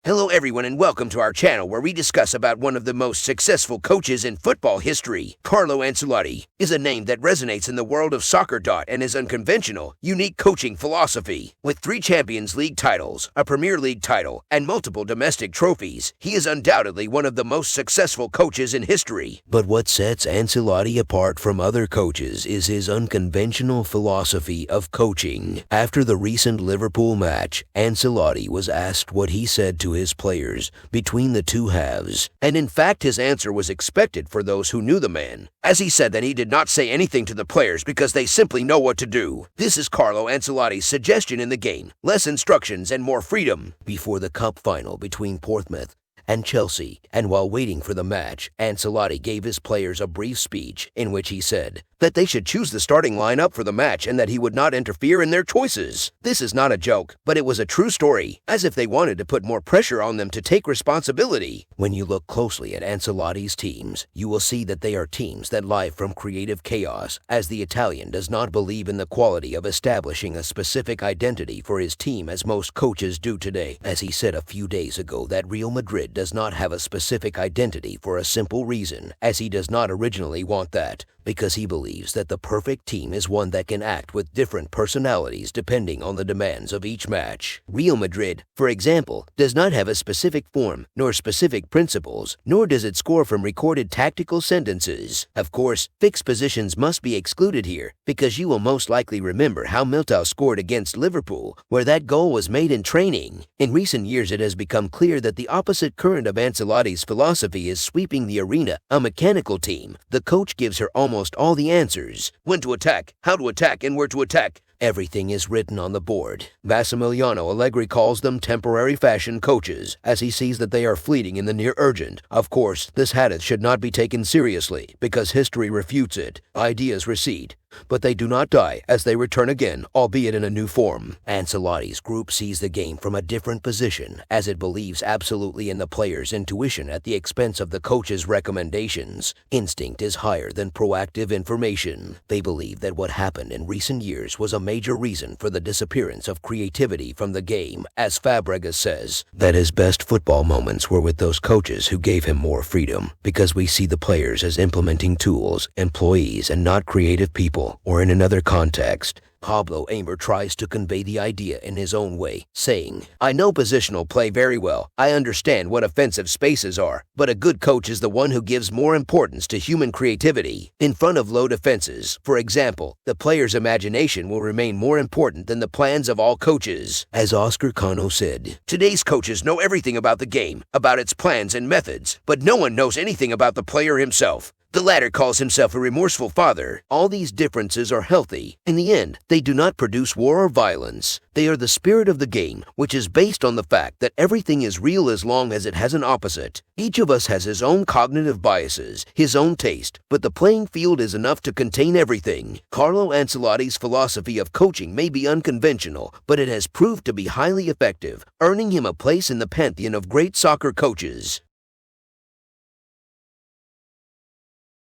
Hello everyone and welcome to our channel where we discuss about one of the most successful coaches in football history. Carlo Ancelotti is a name that resonates in the world of soccer. And his unconventional, unique coaching philosophy. With 3 Champions League titles, a Premier League title, and multiple domestic trophies, he is undoubtedly one of the most successful coaches in history. But what sets Ancelotti apart from other coaches is his unconventional philosophy of coaching. After the recent Liverpool match, Ancelotti was asked what he said to his players between the two halves, and in fact his answer was expected for those who knew the man, as he said that he did not say anything to the players because they simply know what to do. This is Carlo Ancelotti's suggestion in the game: less instructions and more freedom. Before the cup final between Portsmouth and Chelsea, and while waiting for the match, Ancelotti gave his players a brief speech in which he said that they should choose the starting lineup for the match and that he would not interfere in their choices. This is not a joke, but it was a true story, as if they wanted to put more pressure on them to take responsibility. When you look closely at Ancelotti's teams, you will see that they are teams that live from creative chaos, as the Italian does not believe in the quality of establishing a specific identity for his team as most coaches do today. As he said a few days ago, that Real Madrid does not have a specific identity for a simple reason, as he does not originally want that, because he believes that the perfect team is one that can act with different personalities depending on the demands of each match. Real Madrid, for example, does not have a specific form, nor specific principles, nor does it score from recorded tactical sentences. Of course, fixed positions must be excluded here, because you will most likely remember how Militao scored against Liverpool, where that goal was made in training. In recent years it has become clear that the opposite current of Ancelotti's philosophy is sweeping the arena, a mechanical team. The coach gives her almost all the answers: when to attack, how to attack, and where to attack. Everything is written on the board. Massimiliano Allegri calls them temporary fashion coaches, as he sees that they are fleeting in the near urgent. Of course, this hadith should not be taken seriously, because history refutes it. Ideas recede, but they do not die, as they return again, albeit in a new form. Ancelotti's group sees the game from a different position, as it believes absolutely in the player's intuition at the expense of the coach's recommendations. Instinct is higher than proactive information. They believe that what happened in recent years was a major reason for the disappearance of creativity from the game, as Fabregas says, that his best football moments were with those coaches who gave him more freedom, because we see the players as implementing tools, employees, and not creative people. Or in another context, Pablo Aimer tries to convey the idea in his own way, saying, "I know positional play very well. I understand what offensive spaces are, but a good coach is the one who gives more importance to human creativity. In front of low defenses, for example, the player's imagination will remain more important than the plans of all coaches." As Oscar Cano said, "Today's coaches know everything about the game, about its plans and methods, but no one knows anything about the player himself. The latter calls himself a remorseful father. All these differences are healthy. In the end, they do not produce war or violence. They are the spirit of the game, which is based on the fact that everything is real as long as it has an opposite. Each of us has his own cognitive biases, his own taste, but the playing field is enough to contain everything." Carlo Ancelotti's philosophy of coaching may be unconventional, but it has proved to be highly effective, earning him a place in the pantheon of great soccer coaches.